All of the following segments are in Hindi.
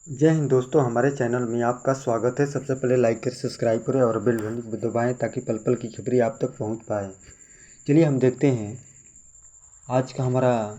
जय हिंद दोस्तों, हमारे चैनल में आपका स्वागत है। सबसे पहले लाइक करें, सब्सक्राइब करें और बेल घंटी दबाएं ताकि पल पल की खबरें आप तक पहुंच पाए। चलिए हम देखते हैं आज का हमारा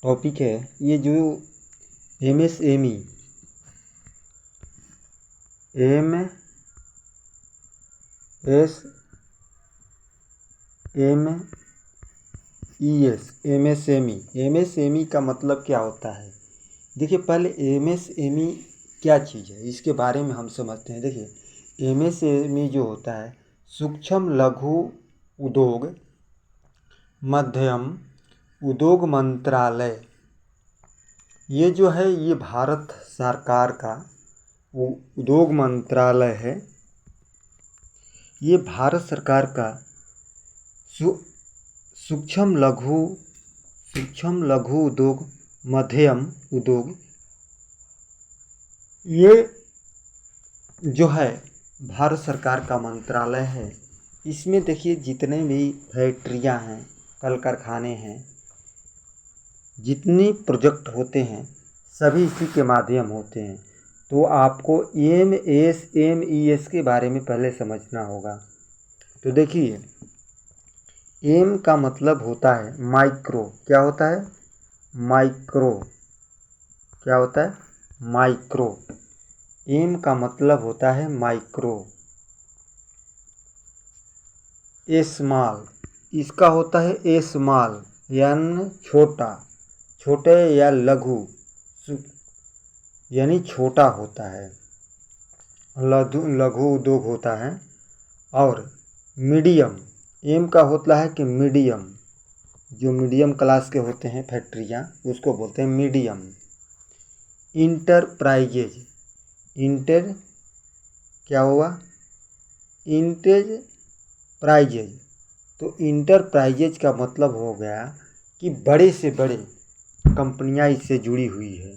टॉपिक है ये जो MSME M S M E S MSME का मतलब क्या होता है। देखिए, पहले एमएसएमई क्या चीज़ है इसके बारे में हम समझते हैं। देखिए, एमएसएमई जो होता है सूक्ष्म लघु उद्योग मध्यम उद्योग मंत्रालय, ये जो है ये भारत सरकार का उद्योग मंत्रालय है। ये भारत सरकार का सूक्ष्म लघु उद्योग मध्यम उद्योग, ये जो है भारत सरकार का मंत्रालय है। इसमें देखिए जितने भी फैक्ट्रियां हैं, कल कारखाने हैं, जितने प्रोजेक्ट होते हैं सभी इसी के माध्यम होते हैं। तो आपको एमएसएमई के बारे में पहले समझना होगा। तो देखिए, एम का मतलब होता है माइक्रो। क्या होता है? माइक्रो। क्या होता है? माइक्रो। एम का मतलब होता है माइक्रो। स्मॉल, इसका होता है स्मॉल यानी छोटा, छोटे या लघु यानी छोटा होता है, लघु उद्योग होता है। और मीडियम, एम का होता है कि मीडियम, जो मीडियम क्लास के होते हैं फैक्ट्रियाँ उसको बोलते हैं मीडियम। इंटरप्राइजेज, इंटर क्या हुआ? इंटरप्राइजेज। तो इंटरप्राइजेज का मतलब हो गया कि बड़े से बड़े कंपनियां इससे जुड़ी हुई है,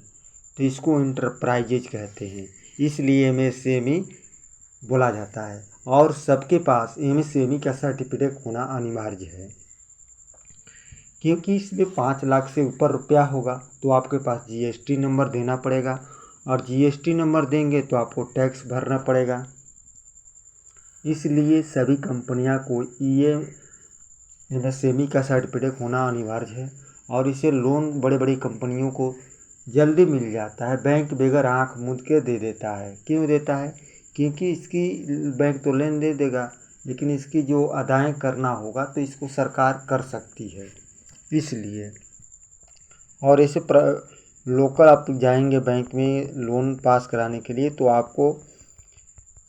तो इसको इंटरप्राइजेज कहते हैं। इसलिए एमएसएमई बोला जाता है। और सबके पास एमएसएमई का सर्टिफिकेट होना अनिवार्य है, क्योंकि इसमें 5 लाख से ऊपर रुपया होगा तो आपके पास जीएसटी नंबर देना पड़ेगा, और जीएसटी नंबर देंगे तो आपको टैक्स भरना पड़ेगा। इसलिए सभी कंपनियां को एमएसएमई का सर्टिफिकेट होना अनिवार्य है। और इसे लोन बड़े बड़ी कंपनियों को जल्दी मिल जाता है। बैंक बगैर आँख मूंद के दे देता है। क्यों देता है? क्योंकि इसकी बैंक तो लेन दे देगा, लेकिन इसकी जो अदाएँ करना होगा तो इसको सरकार कर सकती है, इसलिए। और इसे लोकल आप जाएंगे बैंक में लोन पास कराने के लिए, तो आपको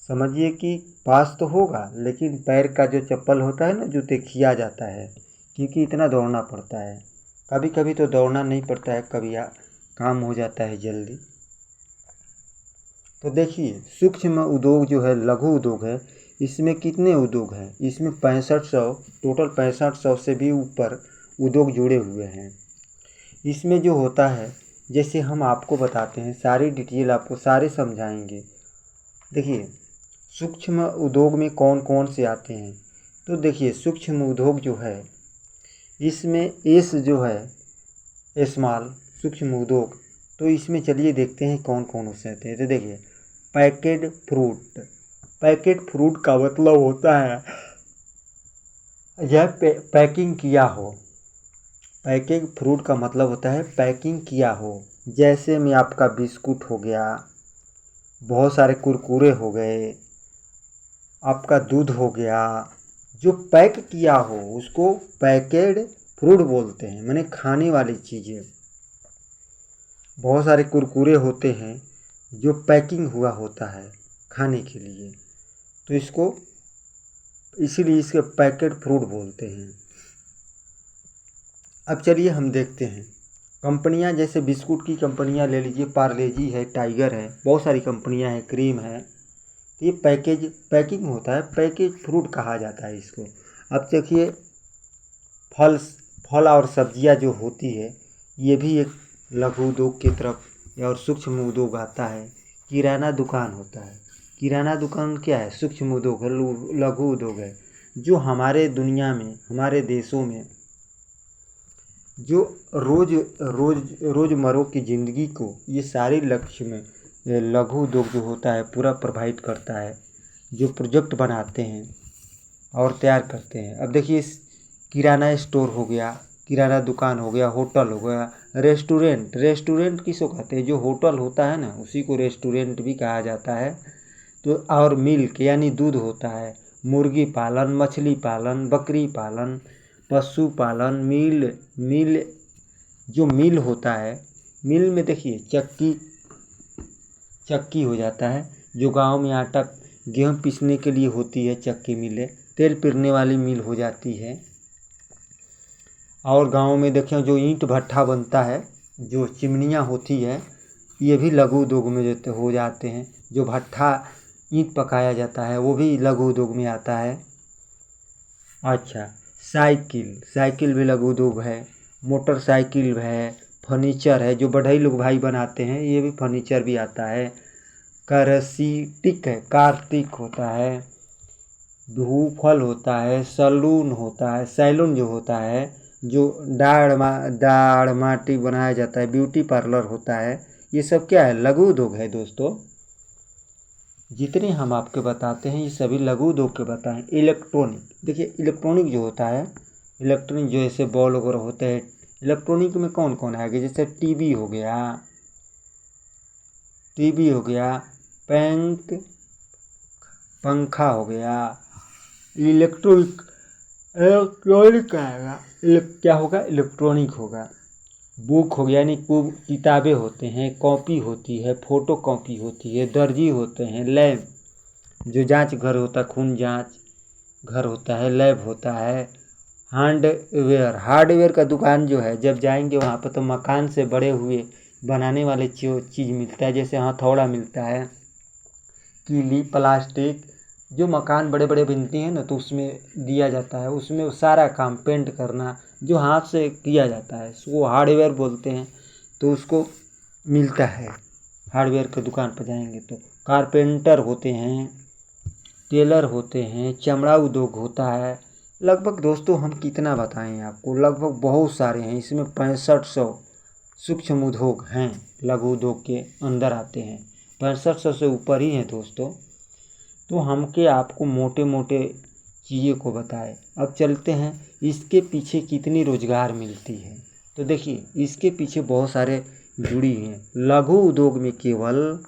समझिए कि पास तो होगा, लेकिन पैर का जो चप्पल होता है ना, जूते, खिया जाता है, क्योंकि इतना दौड़ना पड़ता है। कभी कभी तो दौड़ना नहीं पड़ता है, कभी काम हो जाता है जल्दी। तो देखिए, सूक्ष्म उद्योग जो है, लघु उद्योग है, इसमें कितने उद्योग हैं? इसमें 6500, टोटल 6500 से भी ऊपर उद्योग जुड़े हुए हैं। इसमें जो होता है, जैसे हम आपको बताते हैं, सारी डिटेल आपको सारे समझाएंगे। देखिए, सूक्ष्म उद्योग में कौन कौन से आते हैं। तो देखिए, सूक्ष्म उद्योग जो है इसमें एस जो है स्मॉल सूक्ष्म उद्योग, तो इसमें चलिए देखते हैं कौन कौन से आते हैं। तो देखिए, पैकेड फ्रूट। पैकेट फ्रूट का मतलब होता है यह पैकिंग किया हो। पैकेज फ्रूट का मतलब होता है पैकिंग किया हो। जैसे में आपका बिस्कुट हो गया, बहुत सारे कुरकुरे हो गए, आपका दूध हो गया, जो पैक किया हो उसको पैकेड फ्रूट बोलते हैं, माने खाने वाली चीज़ें। बहुत सारे कुरकुरे होते हैं जो पैकिंग हुआ होता है खाने के लिए, तो इसको इसीलिए इसके पैकेट फ्रूट बोलते हैं। अब चलिए हम देखते हैं कंपनियां, जैसे बिस्कुट की कंपनियां ले लीजिए, पार्लेजी है, टाइगर है, बहुत सारी कंपनियां हैं, क्रीम है। तो ये पैकिंग होता है, पैकेज फ्रूट कहा जाता है इसको। अब देखिए, फल और सब्जियां जो होती है, ये भी एक लघु उद्योग की तरफ और सूक्ष्म उद्योग आता है। किराना दुकान होता है। किराना दुकान क्या है? सूक्ष्म उद्योग है, लघु उद्योग है, जो हमारे दुनिया में, हमारे देशों में जो रोज़मर्रा की ज़िंदगी को ये सारे लक्ष्य में ये लघु उद्योग जो होता है पूरा प्रभावित करता है, जो प्रोजेक्ट बनाते हैं और तैयार करते हैं। अब देखिए किराना स्टोर हो गया, किराना दुकान हो गया, होटल हो गया, रेस्टोरेंट किसको कहते हैं? जो होटल होता है ना उसी को रेस्टोरेंट भी कहा जाता है। तो और मिल्क यानी दूध होता है, मुर्गी पालन, मछली पालन, बकरी पालन, पशु पालन, मिल जो मिल होता है, मिल में देखिए चक्की हो जाता है, जो गांव में आटा गेहूँ पीसने के लिए होती है चक्की मिलें, तेल पेरने वाली मिल हो जाती है। और गांव में देखें जो ईंट भट्ठा बनता है, जो चिमनियाँ होती है, ये भी लघु उद्योग में जो हो जाते हैं। जो भट्ठा ईंट पकाया जाता है वो भी लघु उद्योग में आता है। अच्छा, साइकिल भी लघु उद्योग है, मोटरसाइकिल है, फर्नीचर है, जो बढ़ई लोग भाई बनाते हैं ये भी फर्नीचर भी आता है। कार्तिक होता है, फल होता है, सैलून जो होता है, जो दाढ़ माटी बनाया जाता है, ब्यूटी पार्लर होता है, ये सब क्या है? लघु उद्योग है दोस्तों। जितने हम आपके बताते हैं ये सभी लघु उद्योग के बताएं। इलेक्ट्रॉनिक, देखिए इलेक्ट्रॉनिक जो होता है, इलेक्ट्रॉनिक जो ऐसे बॉल वगैरह होते हैं, इलेक्ट्रॉनिक में कौन कौन आएगा? जैसे टीवी हो गया, पंखा हो गया, इलेक्ट्रॉनिक आएगा। क्या होगा? इलेक्ट्रॉनिक होगा। बुक हो गया, यानी किताबें होते हैं, कॉपी होती है, फोटो कॉपी होती है, दर्जी होते हैं, लैब जो जांच घर होता है, खून जांच घर होता है, लैब होता है। हार्डवेयर का दुकान जो है, जब जाएंगे वहाँ पर तो मकान से बड़े हुए बनाने वाले चीज़ मिलता है, जैसे हथौड़ा मिलता है, कीली, प्लास्टिक, जो मकान बड़े बड़े बनती हैं ना तो उसमें दिया जाता है, उसमें वो सारा काम पेंट करना जो हाथ से किया जाता है उसको हार्डवेयर बोलते हैं, तो उसको मिलता है। हार्डवेयर की दुकान पर जाएंगे तो कारपेंटर होते हैं, टेलर होते हैं, चमड़ा उद्योग होता है। लगभग दोस्तों हम कितना बताएं आपको, लगभग बहुत सारे हैं। इसमें 6500 सूक्ष्म उद्योग हैं, लघु उद्योग के अंदर आते हैं। 6500 से ऊपर ही हैं दोस्तों। तो हम के आपको मोटे मोटे चीज़ों को बताए। अब चलते हैं इसके पीछे कितनी रोजगार मिलती है। तो देखिए इसके पीछे बहुत सारे जुड़ी हुई हैं। लघु उद्योग में केवल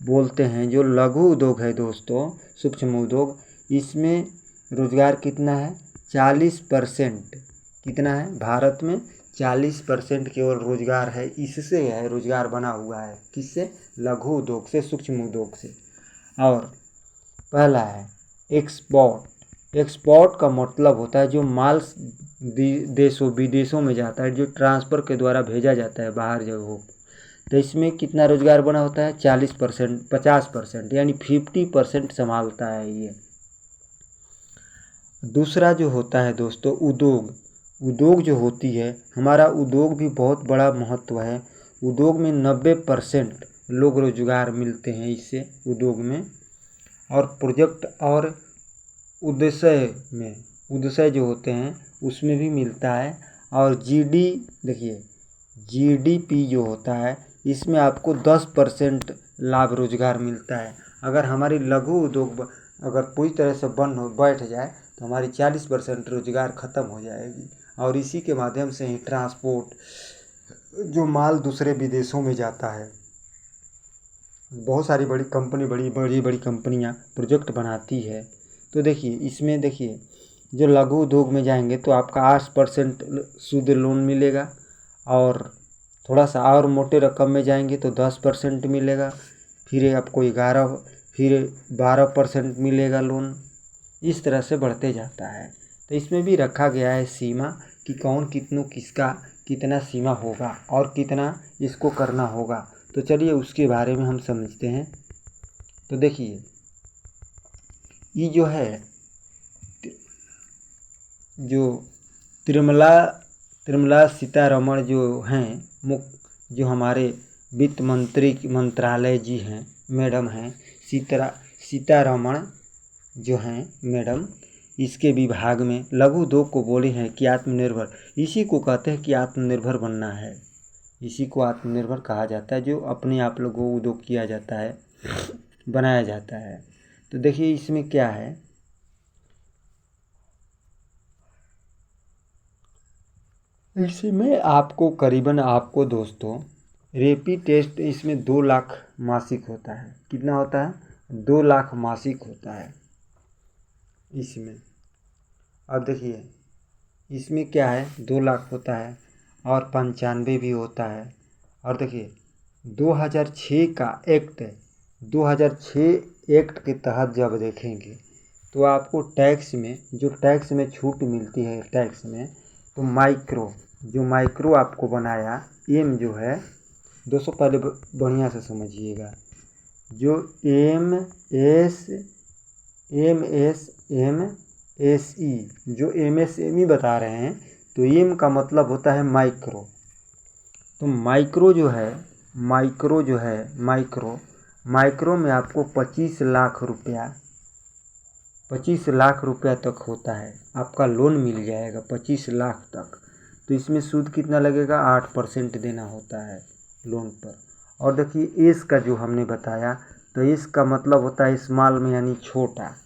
बोलते हैं जो लघु उद्योग है दोस्तों, सूक्ष्म उद्योग, इसमें रोजगार कितना है? 40%। कितना है? भारत में 40% केवल रोजगार है। इससे है रोजगार बना हुआ है, किससे? लघु उद्योग से, सूक्ष्म उद्योग से। और पहला है एक्सपोर्ट का मतलब होता है जो माल देशों विदेशों में जाता है, जो ट्रांसफ़र के द्वारा भेजा जाता है बाहर जगहों। तो इसमें कितना रोजगार बना होता है? 40%, 50%, यानी 50% संभालता है ये। दूसरा जो होता है दोस्तों उद्योग जो होती है, हमारा उद्योग भी बहुत बड़ा महत्व है। उद्योग में 90% लोग रोजगार मिलते हैं इससे, उद्योग में। और प्रोजेक्ट और उद्देश्य जो होते हैं उसमें भी मिलता है। और जीडीपी जो होता है इसमें आपको 10% लाभ रोजगार मिलता है। अगर हमारी लघु उद्योग अगर पूरी तरह से बैठ जाए तो हमारी 40% रोजगार ख़त्म हो जाएगी। और इसी के माध्यम से ही ट्रांसपोर्ट, जो माल दूसरे विदेशों में जाता है, बहुत सारी बड़ी कंपनियां प्रोजेक्ट बनाती है। तो देखिए इसमें जो लघु उद्योग में जाएंगे तो आपका 8% शुद्ध लोन मिलेगा, और थोड़ा सा और मोटे रकम में जाएंगे तो 10% मिलेगा, फिर आपको 12% मिलेगा लोन। इस तरह से बढ़ते जाता है। तो इसमें भी रखा गया है सीमा कि कौन किसका कितना सीमा होगा और कितना इसको करना होगा। तो चलिए उसके बारे में हम समझते हैं। तो देखिए ये जो है, जो निर्मला सीतारमण जो हैं, जो हमारे वित्त मंत्रालय जी हैं, मैडम हैं सीतारमण जो हैं मैडम, इसके विभाग में लघु उद्योग को बोले हैं कि आत्मनिर्भर, इसी को कहते हैं कि आत्मनिर्भर बनना है। इसी को आत्मनिर्भर कहा जाता है, जो अपने आप लघु उद्योग किया जाता है, बनाया जाता है। तो देखिए इसमें क्या है, इसमें आपको करीबन आपको दोस्तों रेपिड टेस्ट इसमें 2 लाख मासिक होता है। कितना होता है? 2 लाख मासिक होता है इसमें। अब देखिए इसमें क्या है, 2 लाख होता है और 95 भी होता है। और देखिए 2006 का एक्ट, 2006 एक्ट के तहत जब देखेंगे तो आपको टैक्स में, जो टैक्स में छूट मिलती है टैक्स में, तो माइक्रो आपको बनाया एम जो है, दोस्तों पहले बढ़िया से समझिएगा, जो MSME जो MSME बता रहे हैं, तो एम का मतलब होता है माइक्रो। तो माइक्रो जो है माइक्रो में आपको 25 लाख रुपया तक होता है, आपका लोन मिल जाएगा 25 लाख तक। तो इसमें सूद कितना लगेगा? 8% देना होता है लोन पर। और देखिए एस का जो हमने बताया, तो एस का मतलब होता है स्मॉल में, यानी छोटा।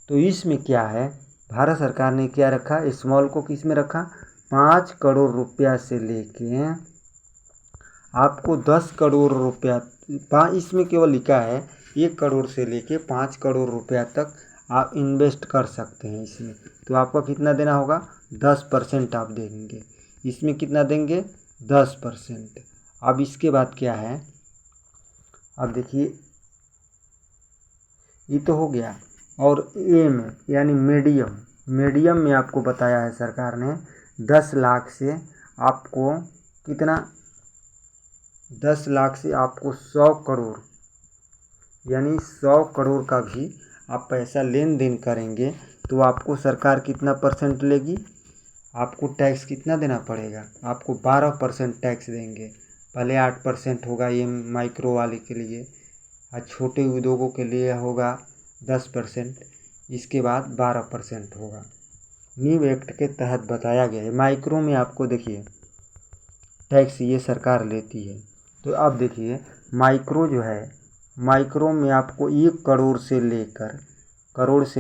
तो इसमें क्या है, भारत सरकार ने क्या रखा, स्मॉल को किस में रखा, 5 करोड़ रुपया से लेके आपको 10 करोड़ रुपया, इसमें केवल लिखा है 1 करोड़ से लेके 5 करोड़ रुपया तक आप इन्वेस्ट कर सकते हैं इसमें। तो आपको कितना देना होगा? 10% आप देंगे। इसमें कितना देंगे? 10%। अब इसके बाद क्या है, अब देखिए ये तो हो गया। और एम यानी मीडियम में आपको बताया है सरकार ने 10 लाख से आपको कितना, 10 लाख से आपको 100 करोड़, यानी 100 करोड़ का भी आप पैसा लेन देन करेंगे तो आपको सरकार कितना परसेंट लेगी? आपको टैक्स कितना देना पड़ेगा? आपको 12% टैक्स देंगे। पहले 8% होगा ये माइक्रो वाले के लिए, और छोटे उद्योगों के लिए होगा 10%, इसके बाद 12% होगा। न्यू एक्ट के तहत बताया गया है। माइक्रो में आपको देखिए टैक्स ये सरकार लेती है। तो अब देखिए माइक्रो जो है, माइक्रो में आपको 1 करोड़ से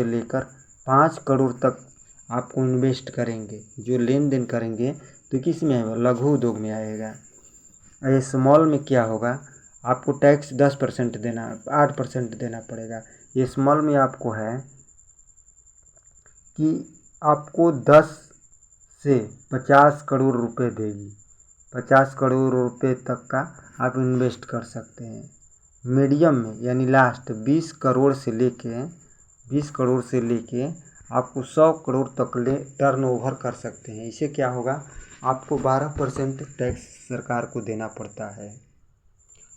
लेकर 5 करोड़ तक आपको इन्वेस्ट करेंगे, जो लेन देन करेंगे, तो किस में आएगा? लघु उद्योग में आएगा। ये स्मॉल में क्या होगा, आपको टैक्स 10% देना, 8% देना पड़ेगा। ये स्मॉल में आपको है कि आपको 10 से 50 करोड़ रुपए देगी, 50 करोड़ रुपए तक का आप इन्वेस्ट कर सकते हैं। मीडियम में यानी लास्ट 20 करोड़ से लेके आपको 100 करोड़ तक टर्नओवर कर सकते हैं। इससे क्या होगा, आपको 12% टैक्स सरकार को देना पड़ता है।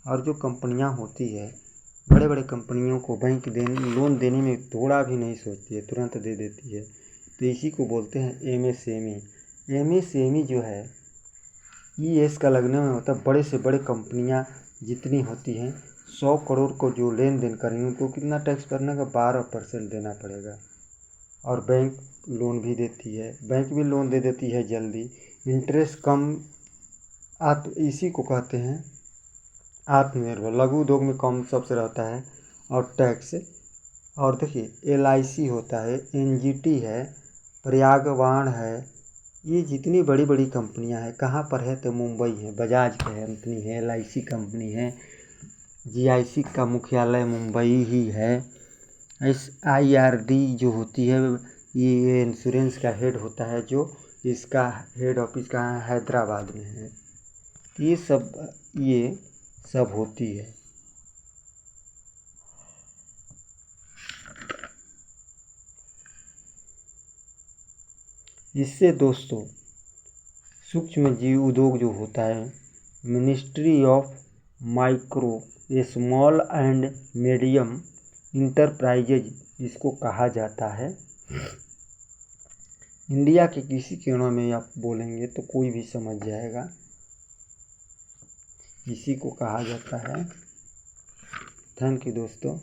और जो कंपनियां होती है, बड़े बड़े कंपनियों को बैंक लोन देने में थोड़ा भी नहीं सोचती है, तुरंत दे देती है। तो इसी को बोलते हैं MSME जो है, ES का लगने में होता है बड़े से बड़े कंपनियां जितनी होती हैं, 100 करोड़ को जो लेन देन करेंगे उनको कितना टैक्स भरने का? 12% देना पड़ेगा। और बैंक लोन भी देती है, बैंक भी लोन दे देती है जल्दी, इंटरेस्ट कम। इसी को कहते हैं आत्मनिर्भर। लघु उद्योग में कम सबसे रहता है और टैक्स। और देखिए LIC होता है, NGT है, पर्यागवाण है, ये जितनी बड़ी बड़ी कंपनियां हैं, कहाँ पर है? तो मुंबई है, बजाज कंपनी है, LIC कंपनी है, GIC का मुख्यालय मुंबई ही है। IRD जो होती है, ये इंश्योरेंस का हेड होता है, जो इसका हेड ऑफिस कहाँ है? हैदराबाद में है। ये सब होती है। इससे दोस्तों सूक्ष्म जीव उद्योग जो होता है, ministry of micro small and medium enterprises इसको कहा जाता है। इंडिया के किसी कोने में आप बोलेंगे तो कोई भी समझ जाएगा, इसी को कहा जाता है। थैंक यू दोस्तों।